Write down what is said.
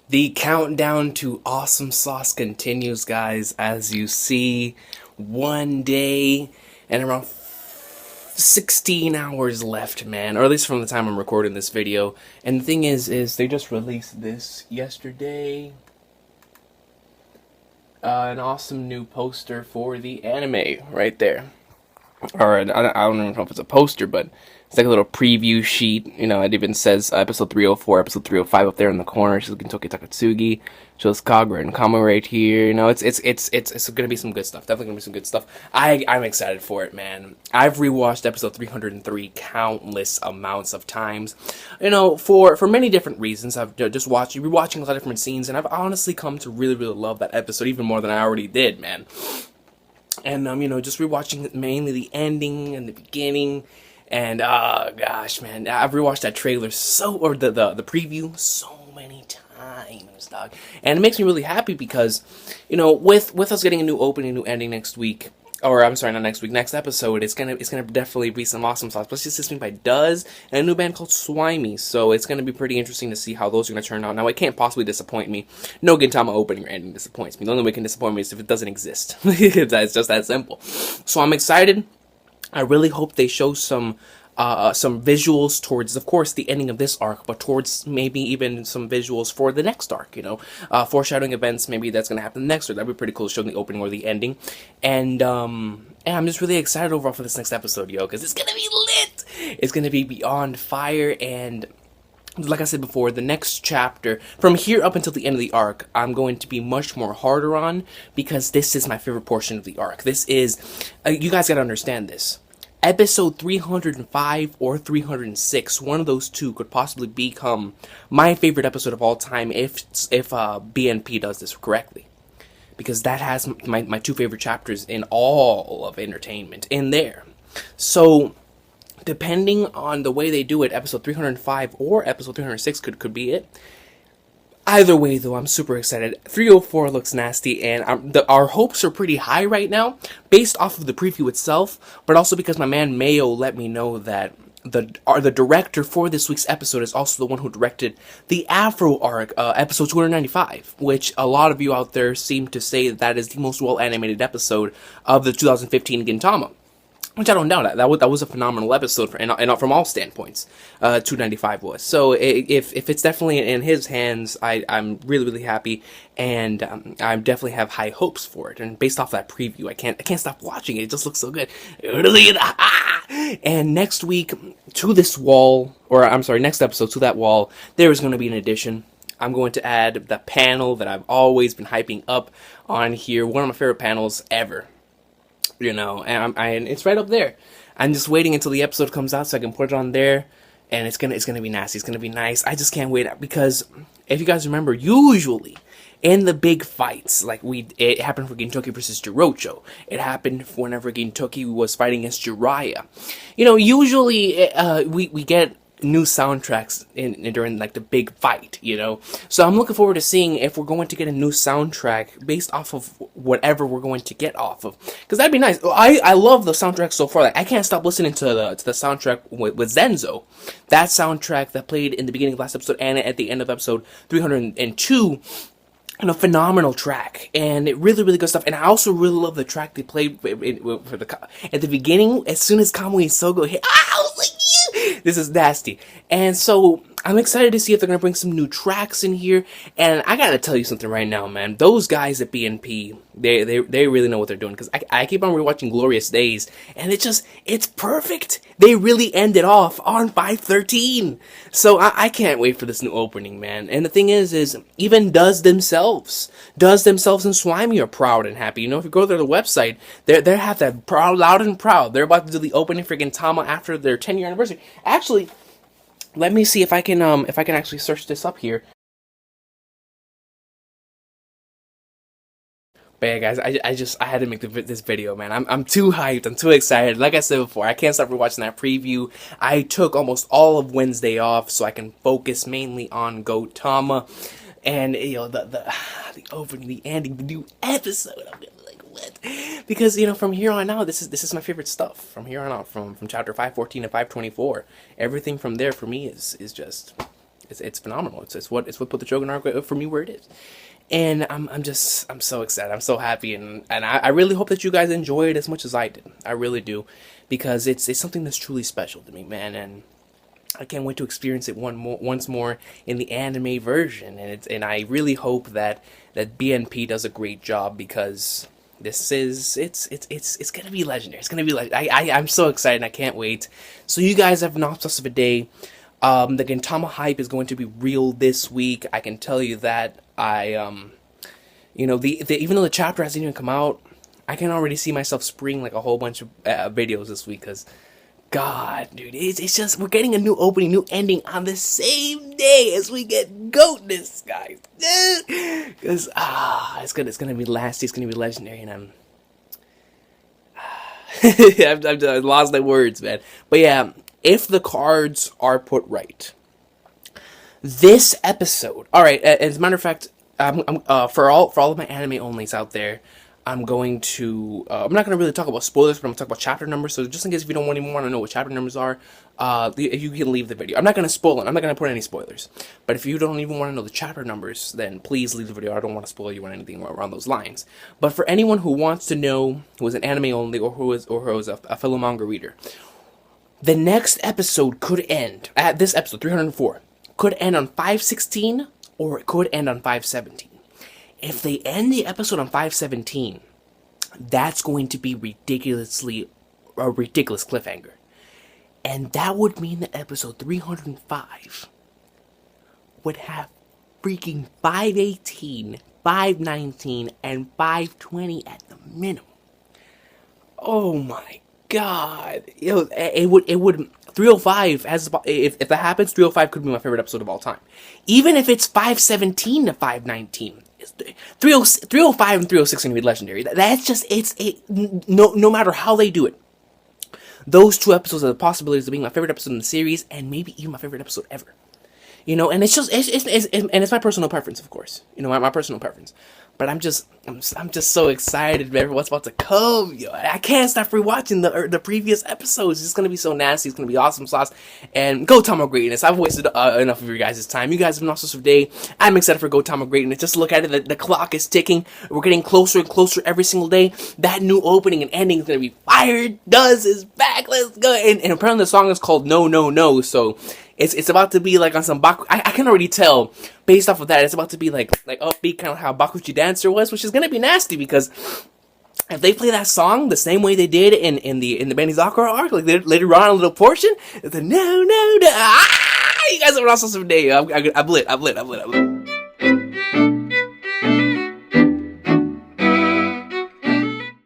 The countdown to Awesome Sauce continues, guys, as you see, one day and around 16 hours left, man, or at least from the time I'm recording this video. And the thing is they just released this yesterday. An awesome new poster for the anime right there. Or I don't even know if it's a poster, but it's like a little preview sheet. You know, it even says episode 304, episode 305 up there in the corner. Shows Gintoki Takatsugi, shows Kagura and Kama right here. You know, it's gonna be some good stuff. Definitely gonna be some good stuff. I'm excited for it, man. I've rewatched episode 303 countless amounts of times. You know, for many different reasons. I've just rewatching a lot of different scenes, and I've honestly come to really love that episode even more than I already did, man. And you know, just rewatching mainly the ending and the beginning, and gosh, man, I've rewatched that trailer or the preview so many times, dog, and it makes me really happy because, you know, with us getting a new opening, new ending next week. Or I'm sorry, not next week. Next episode, it's gonna definitely be some awesome sauce. Plus, it's assisted by Does and a new band called Swimey. So it's gonna be pretty interesting to see how those are gonna turn out. Now, it can't possibly disappoint me. No Gintama opening or ending disappoints me. The only way it can disappoint me is if it doesn't exist. It's just that simple. So I'm excited. I really hope they show some visuals towards, of course, the ending of this arc, but towards maybe even some visuals for the next arc, you know, foreshadowing events, maybe that's going to happen next, or that'd be pretty cool to show in the opening or the ending, and I'm just really excited overall for this next episode, yo, because it's going to be lit, it's going to be beyond fire, and like I said before, the next chapter, from here up until the end of the arc, I'm going to be much more harder on, because this is my favorite portion of the arc. This is, you guys gotta understand this. Episode 305 or 306, one of those two could possibly become my favorite episode of all time if BNP does this correctly. Because that has my two favorite chapters in all of entertainment in there. So, depending on the way they do it, episode 305 or episode 306 could be it. Either way, though, I'm super excited. 304 looks nasty, and our hopes are pretty high right now, based off of the preview itself, but also because my man Mayo let me know that the director for this week's episode is also the one who directed the Afro arc, episode 295, which a lot of you out there seem to say that is the most well-animated episode of the 2015 Gintama. Which I don't doubt. That was a phenomenal episode and from all standpoints. 295 was. So if it's definitely in his hands, I'm really happy, and I definitely have high hopes for it. And based off that preview, I can't stop watching it. It just looks so good. And next week to this wall, or I'm sorry, next episode to that wall, there is going to be an addition. I'm going to add the panel that I've always been hyping up on here. One of my favorite panels ever. You know, and it's right up there. I'm just waiting until the episode comes out so I can put it on there, and it's gonna be nasty. It's gonna be nice. I just can't wait, because if you guys remember, usually in the big fights, like it happened for Gintoki versus Jirocho. It happened whenever Gintoki was fighting against Jiraiya. You know, usually we get new soundtracks during like the big fight, you know. So I'm looking forward to seeing if we're going to get a new soundtrack based off of whatever we're going to get off of, because that'd be nice. I love the soundtrack so far. Like, I can't stop listening to the soundtrack with Zenzo. That soundtrack that played in the beginning of last episode and at the end of episode 302. And a phenomenal track, and it really good stuff. And I also really love the track they played for at the beginning. As soon as Kamui Sogo hit, I was like, yeah, this is nasty. And so I'm excited to see if they're gonna bring some new tracks in here. And I gotta tell you something right now, man. Those guys at BNP, they really know what they're doing. Because I keep on rewatching Glorious Days, and it's perfect. They really ended off on 513. So I can't wait for this new opening, man. And the thing is even Does themselves and Swimey are proud and happy. You know, if you go to their website, they have that proud, loud and proud. They're about to do the opening for Gintama after their 10-year anniversary. Actually, let me see if I can actually search this up here. But yeah, guys, I had to make this video, man. I'm too hyped. I'm too excited. Like I said before, I can't stop rewatching that preview. I took almost all of Wednesday off so I can focus mainly on Gotama, and you know the opening, the ending, the new episode. I'm gonna be like, what? Because you know, from here on out, this is my favorite stuff. From here on out, from chapter 514 to 524, everything from there for me is just It's phenomenal. It's what put the Shogun arc for me where it is. And I'm so excited. I'm so happy, and I really hope that you guys enjoy it as much as I did. I really do, because it's something that's truly special to me, man. And I can't wait to experience it once more in the anime version. And I really hope that BNP does a great job, because it's gonna be legendary. It's gonna be like I'm so excited. I can't wait. So you guys have an obsessive of a day. The Gintama hype is going to be real this week. I can tell you that. You know, the even though the chapter hasn't even come out, I can already see myself spring like a whole bunch of videos this week, because God, dude, it's just, we're getting a new opening, new ending on the same day as we get goatness, guys. Because it's gonna be lasty, it's gonna be legendary, and I've lost my words, man. But yeah, if the cards are put right, this episode. All right. As a matter of fact, for all of my anime onlys out there, I'm going to. I'm not going to really talk about spoilers, but I'm going to talk about chapter numbers. So just in case if you don't even want to know what chapter numbers are, you can leave the video. I'm not going to spoil it. I'm not going to put any spoilers. But if you don't even want to know the chapter numbers, then please leave the video. I don't want to spoil you on anything around those lines. But for anyone who wants to know, who is an anime only, or who is a fellow manga reader, the next episode could end at this episode 304. Could end on 516, or it could end on 517. If they end the episode on 517, that's going to be a ridiculous cliffhanger. And that would mean that episode 305 would have freaking 518, 519, and 520 at the minimum. Oh my God. It would 305 has, if that happens, 305 could be my favorite episode of all time. Even if it's 517 to 519, 305 and 306 are gonna be legendary. That's just no matter how they do it. Those two episodes are the possibilities of being my favorite episode in the series, and maybe even my favorite episode ever. You know, and it's my personal preference, of course. You know, my personal preference. But I'm just so excited, man, for what's about to come. Yo, I can't stop rewatching the previous episodes. It's gonna be so nasty. It's gonna be awesome sauce. And Gintama greatness. I've wasted enough of your guys' time. You guys have an awesome day. I'm excited for Gintama greatness. Just look at it. The clock is ticking. We're getting closer and closer every single day. That new opening and ending is gonna be fire. Does is back. Let's go. And apparently the song is called No No No. So it's about to be like on some Baku. I can already tell based off of that. It's about to be like upbeat, kind of how Bakuchi Dancer was, which is gonna be nasty, because if they play that song the same way they did in the Benizakura arc, like later on a little portion, it's a no. You guys have an awesome day. I'm lit.